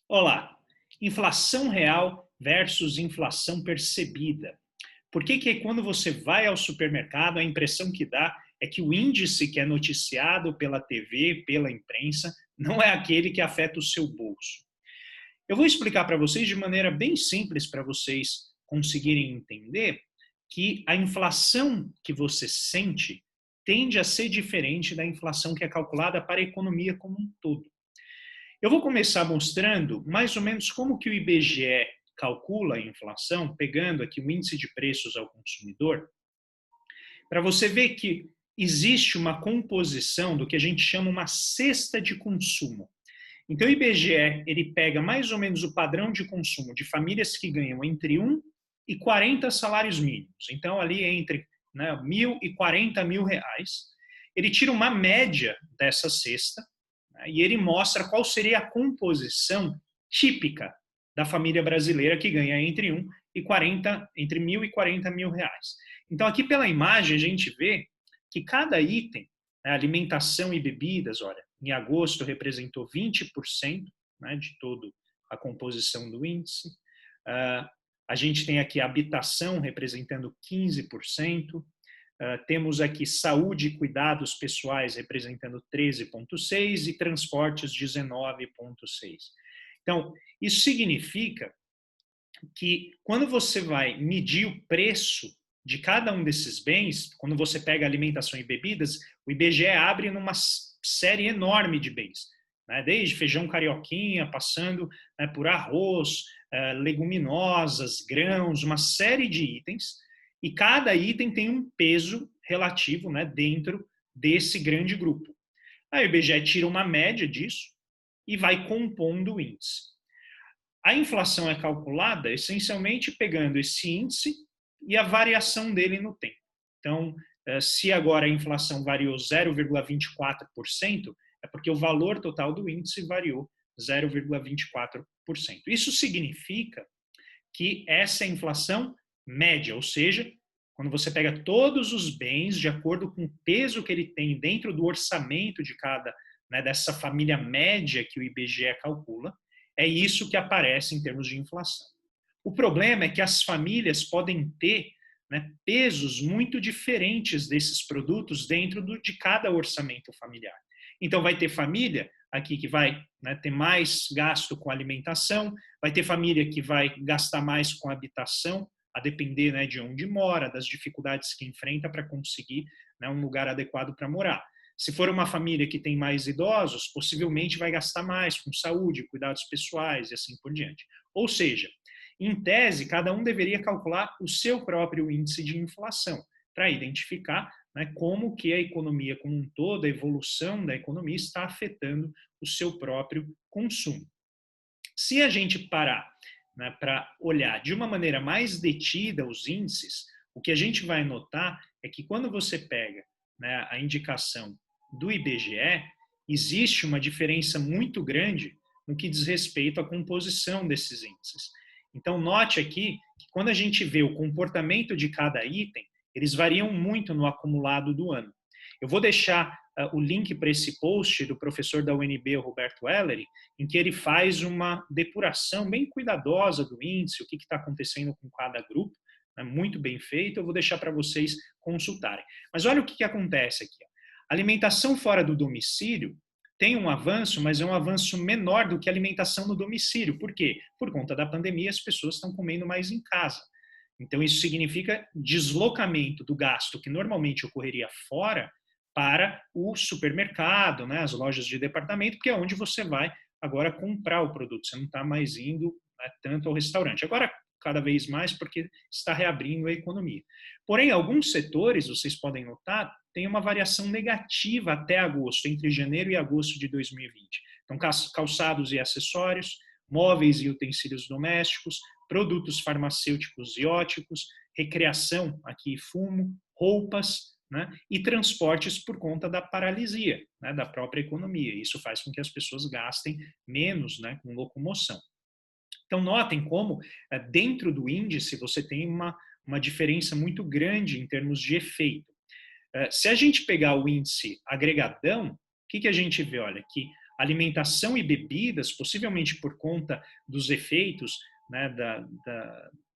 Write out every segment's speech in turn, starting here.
Olá, inflação real versus inflação percebida. Por que quando você vai ao supermercado, a impressão que dá é que o índice que é noticiado pela TV, pela imprensa, não é aquele que afeta o seu bolso? Eu vou explicar para vocês de maneira bem simples para vocês conseguirem entender que a inflação que você sente tende a ser diferente da inflação que é calculada para a economia como um todo. Eu vou começar mostrando mais ou menos como que o IBGE calcula a inflação, pegando aqui o índice de preços ao consumidor, para você ver que existe uma composição do que a gente chama uma cesta de consumo. Então o IBGE, ele pega mais ou menos o padrão de consumo de famílias que ganham entre 1 e 40 salários mínimos. Então ali entre 1.000 e 40 mil reais, ele tira uma média dessa cesta, né, e ele mostra qual seria a composição típica da família brasileira que ganha entre 1.000 e 40 mil reais. Então aqui pela imagem a gente vê que cada item, né, alimentação e bebidas, olha, em agosto representou 20%, né, de toda a composição do índice. A gente tem aqui habitação representando 15%. Temos aqui saúde e cuidados pessoais representando 13,6% e transportes 19,6%. Então, isso significa que quando você vai medir o preço de cada um desses bens, quando você pega alimentação e bebidas, o IBGE abre numa série enorme de bens, né? Desde feijão carioquinha, passando, né, por arroz, leguminosas, grãos, uma série de itens, e cada item tem um peso relativo, né, dentro desse grande grupo. Aí o IBGE tira uma média disso e vai compondo o índice. A inflação é calculada essencialmente pegando esse índice e a variação dele no tempo. Então, se agora a inflação variou 0,24%, é porque o valor total do índice variou 0,24%. Isso significa que essa é a inflação média, ou seja, quando você pega todos os bens de acordo com o peso que ele tem dentro do orçamento de cada, né, dessa família média que o IBGE calcula, é isso que aparece em termos de inflação. O problema é que as famílias podem ter, né, pesos muito diferentes desses produtos dentro de cada orçamento familiar. Então, vai ter família aqui que vai, né, ter mais gasto com alimentação, vai ter família que vai gastar mais com habitação, a depender, né, de onde mora, das dificuldades que enfrenta para conseguir, né, um lugar adequado para morar. Se for uma família que tem mais idosos, possivelmente vai gastar mais com saúde, cuidados pessoais e assim por diante. Ou seja, em tese, cada um deveria calcular o seu próprio índice de inflação para identificar, né, como que a economia como um todo, a evolução da economia está afetando o seu próprio consumo. Se a gente parar, né, para olhar de uma maneira mais detida os índices, o que a gente vai notar é que quando você pega, né, a indicação do IBGE, existe uma diferença muito grande no que diz respeito à composição desses índices. Então, note aqui que quando a gente vê o comportamento de cada item, eles variam muito no acumulado do ano. Eu vou deixar o link para esse post do professor da UNB, Roberto Ellery, em que ele faz uma depuração bem cuidadosa do índice, o que está acontecendo com cada grupo, né, muito bem feito, eu vou deixar para vocês consultarem. Mas olha o que acontece aqui. A alimentação fora do domicílio tem um avanço, mas é um avanço menor do que a alimentação no domicílio. Por quê? Por conta da pandemia, as pessoas estão comendo mais em casa. Então, isso significa deslocamento do gasto que normalmente ocorreria fora para o supermercado, né, as lojas de departamento, que é onde você vai agora comprar o produto. Você não está mais indo, né, tanto ao restaurante. Agora, cada vez mais, porque está reabrindo a economia. Porém, alguns setores, vocês podem notar, tem uma variação negativa até agosto, entre janeiro e agosto de 2020. Então, calçados e acessórios, móveis e utensílios domésticos, produtos farmacêuticos e óticos, recreação, aqui fumo, roupas, né, e transportes por conta da paralisia, né, da própria economia. Isso faz com que as pessoas gastem menos, né, com locomoção. Então, notem como, dentro do índice, você tem uma diferença muito grande em termos de efeito. Se a gente pegar o índice agregadão, o que a gente vê? Olha, que Alimentação e bebidas, possivelmente por conta dos efeitos, né,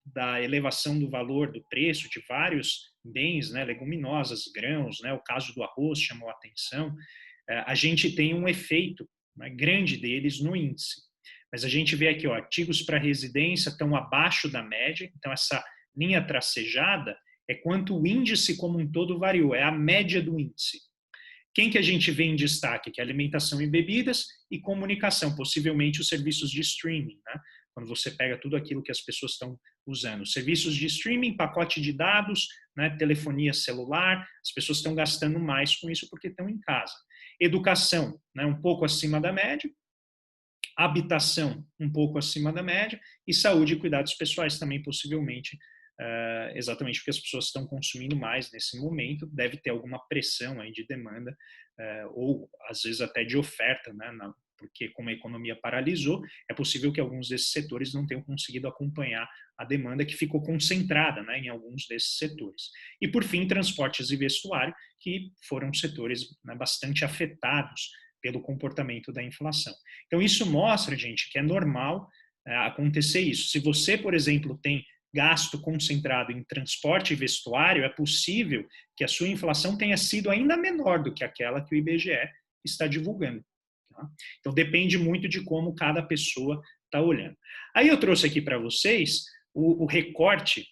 da elevação do valor do preço de vários bens, né, leguminosas, grãos, né, o caso do arroz chamou a atenção, a gente tem um efeito, né, grande deles no índice. Mas a gente vê aqui, ó, artigos para residência estão abaixo da média, então essa linha tracejada é quanto o índice como um todo variou, é a média do índice. Quem que a gente vê em destaque? Que é alimentação e bebidas e comunicação, possivelmente os serviços de streaming, né? Quando você pega tudo aquilo que as pessoas estão usando. Serviços de streaming, pacote de dados, né, telefonia celular, as pessoas estão gastando mais com isso porque estão em casa. Educação, né, um pouco acima da média. Habitação, um pouco acima da média. E saúde e cuidados pessoais também, possivelmente, exatamente porque as pessoas estão consumindo mais nesse momento, deve ter alguma pressão aí de demanda, ou às vezes até de oferta, né, porque como a economia paralisou, é possível que alguns desses setores não tenham conseguido acompanhar a demanda que ficou concentrada, né, em alguns desses setores. E por fim, transportes e vestuário, que foram setores, né, bastante afetados pelo comportamento da inflação. Então isso mostra, gente, que é normal acontecer isso. Se você, por exemplo, tem gasto concentrado em transporte e vestuário, é possível que a sua inflação tenha sido ainda menor do que aquela que o IBGE está divulgando. Tá? Então, depende muito de como cada pessoa está olhando. Aí eu trouxe aqui para vocês o recorte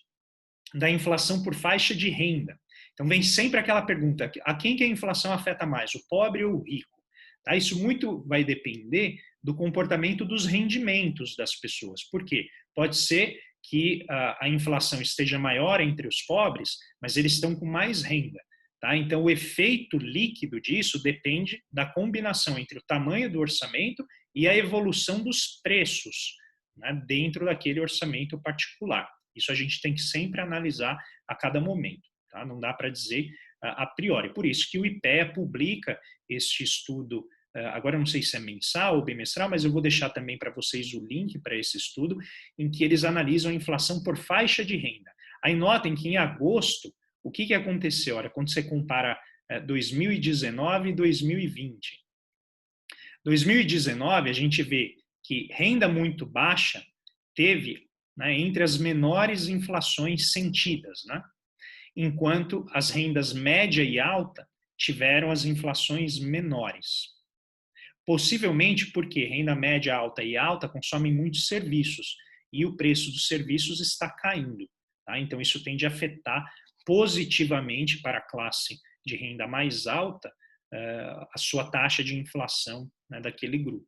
da inflação por faixa de renda. Então, vem sempre aquela pergunta, a quem que a inflação afeta mais, o pobre ou o rico? Tá? Isso muito vai depender do comportamento dos rendimentos das pessoas. Por quê? Pode ser que a inflação esteja maior entre os pobres, mas eles estão com mais renda. Tá? Então, o efeito líquido disso depende da combinação entre o tamanho do orçamento e a evolução dos preços, né, dentro daquele orçamento particular. Isso a gente tem que sempre analisar a cada momento. Tá? Não dá para dizer a priori. Por isso que o IPEA publica este estudo. Agora eu não sei se é mensal ou bimestral, mas eu vou deixar também para vocês o link para esse estudo, em que eles analisam a inflação por faixa de renda. Aí notem que em agosto, o que aconteceu? Olha, quando você compara 2019 e 2020. 2019, a gente vê que renda muito baixa teve, né, entre as menores inflações sentidas, né? Enquanto as rendas média e alta tiveram as inflações menores. Possivelmente porque renda média alta e alta consomem muitos serviços e o preço dos serviços está caindo. Tá? Então, isso tende a afetar positivamente para a classe de renda mais alta a sua taxa de inflação, né, daquele grupo.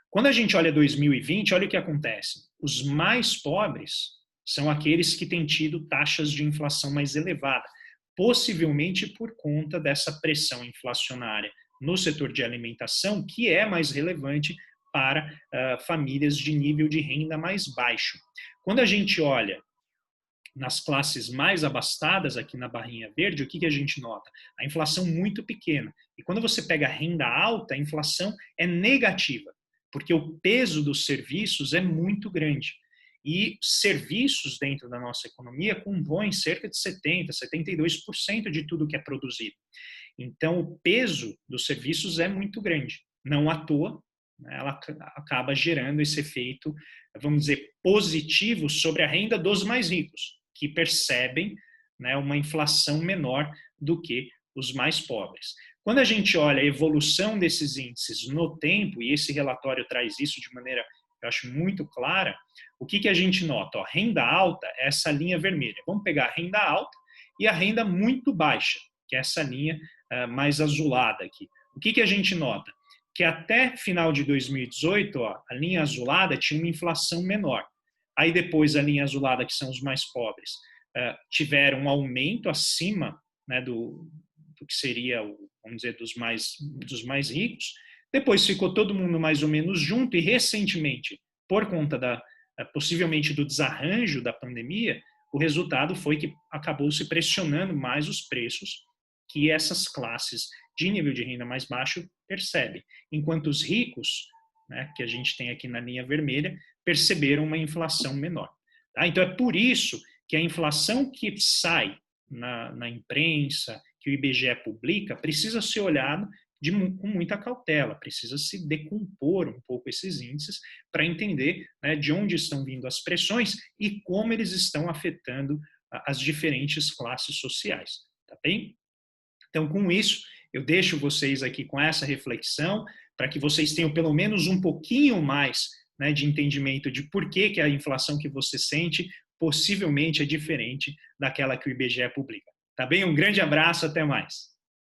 Quando a gente olha 2020, olha o que acontece. Os mais pobres são aqueles que têm tido taxas de inflação mais elevada, possivelmente por conta dessa pressão inflacionária no setor de alimentação, que é mais relevante para famílias de nível de renda mais baixo. Quando a gente olha nas classes mais abastadas, aqui na barrinha verde, o que a gente nota? A inflação muito pequena. E quando você pega a renda alta, a inflação é negativa, porque o peso dos serviços é muito grande. E serviços dentro da nossa economia compõem cerca de 70%, 72% de tudo que é produzido. Então, o peso dos serviços é muito grande. Não à toa, né, ela acaba gerando esse efeito, vamos dizer, positivo sobre a renda dos mais ricos, que percebem, né, uma inflação menor do que os mais pobres. Quando a gente olha a evolução desses índices no tempo, e esse relatório traz isso de maneira, eu acho, muito clara, o que a gente nota? Ó, renda alta é essa linha vermelha. Vamos pegar a renda alta e a renda muito baixa, que é essa linha mais azulada aqui. O que a gente nota? Que até final de 2018, ó, a linha azulada tinha uma inflação menor. Aí depois a linha azulada, que são os mais pobres, tiveram um aumento acima, né, do que seria, vamos dizer, dos mais ricos. Depois ficou todo mundo mais ou menos junto e recentemente, por conta possivelmente do desarranjo da pandemia, o resultado foi que acabou se pressionando mais os preços que essas classes de nível de renda mais baixo percebem. Enquanto os ricos, né, que a gente tem aqui na linha vermelha, perceberam uma inflação menor. Tá? Então é por isso que a inflação que sai na imprensa, que o IBGE publica, precisa ser olhado com muita cautela, precisa se decompor um pouco esses índices para entender, né, de onde estão vindo as pressões e como eles estão afetando as diferentes classes sociais, tá bem? Então, com isso, eu deixo vocês aqui com essa reflexão, para que vocês tenham pelo menos um pouquinho mais, né, de entendimento de por que a inflação que você sente possivelmente é diferente daquela que o IBGE publica. Tá bem? Um grande abraço, até mais.